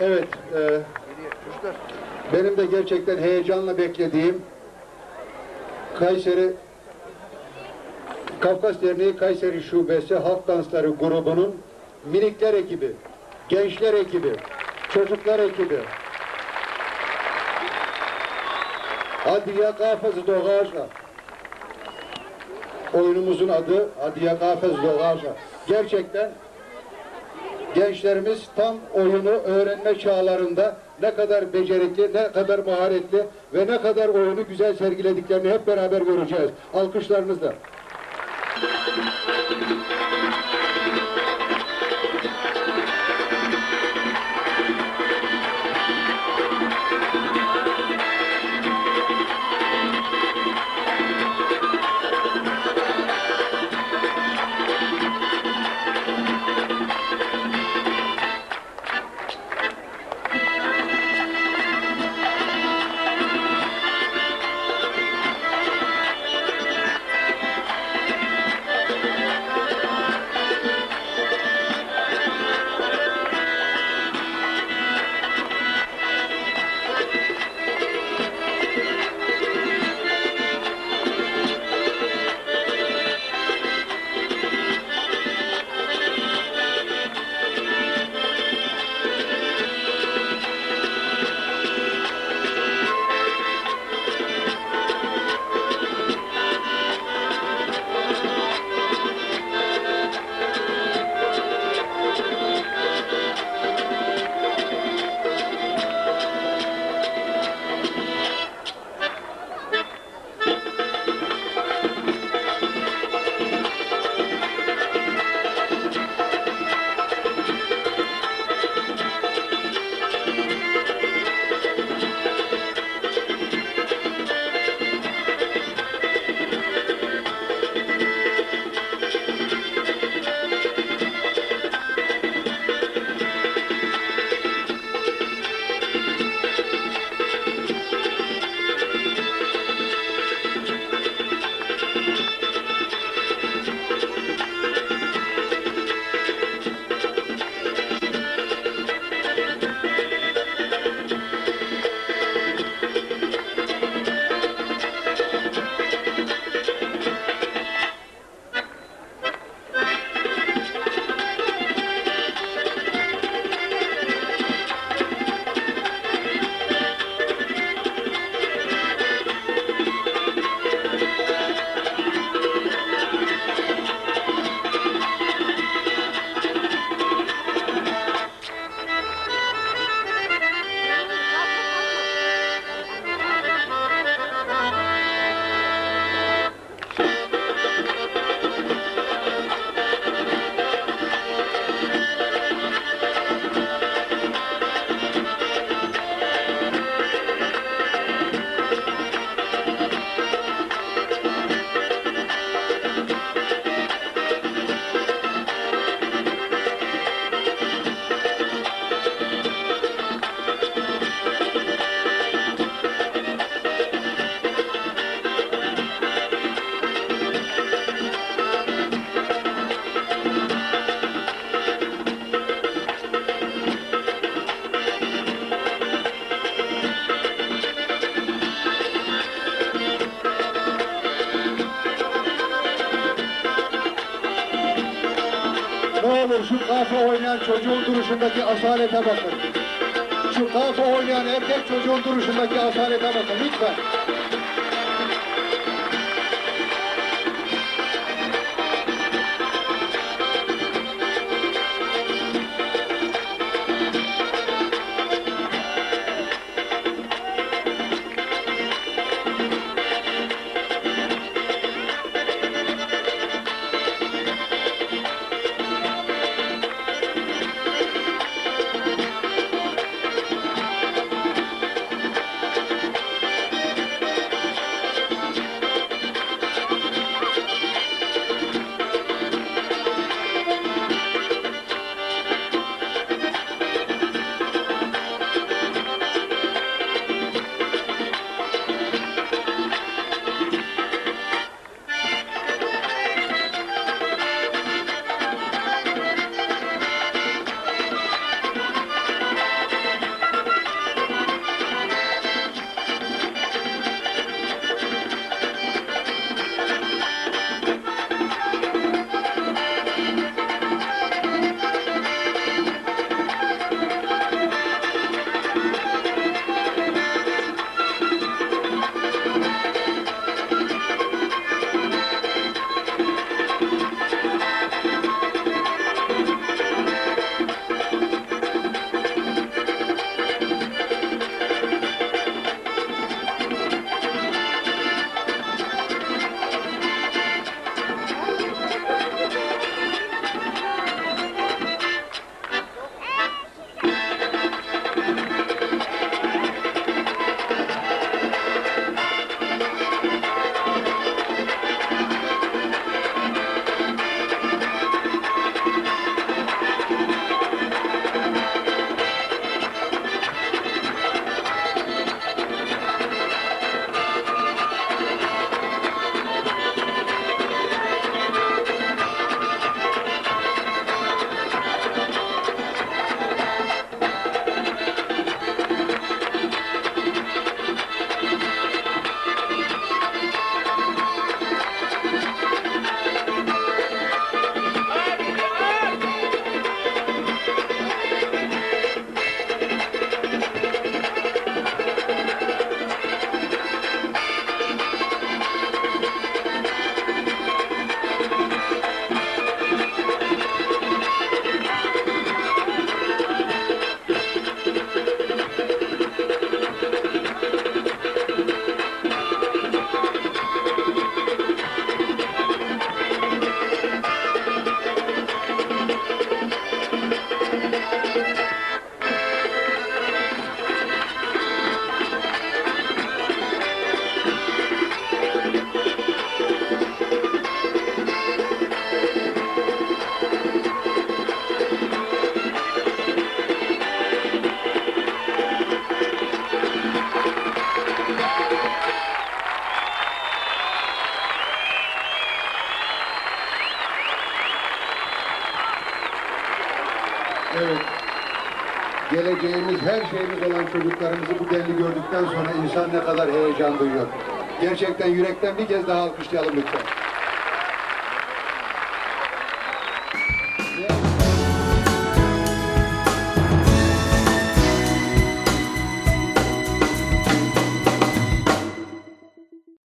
Evet, benim de gerçekten heyecanla beklediğim Kayseri Kafkas Derneği Kayseri Şubesi Halk Dansları grubunun minikler ekibi, gençler ekibi, çocuklar ekibi. Adiye Kafes Doğaşa. Oyunumuzun adı Adiye Kafes Doğaşa. Gerçekten gençlerimiz tam oyunu öğrenme çağlarında ne kadar becerikli, ne kadar maharetli ve ne kadar oyunu güzel sergilediklerini hep beraber göreceğiz. Alkışlarınızla. Ne olur şu kafa oynayan çocuğun duruşundaki asalete bakın. Şu kafa oynayan erkek çocuğun duruşundaki asalete bakın lütfen. Evet. Geleceğimiz, her şeyimiz olan çocuklarımızı bu denli gördükten sonra insan ne kadar heyecan duyuyor. Gerçekten yürekten bir kez daha alkışlayalım lütfen.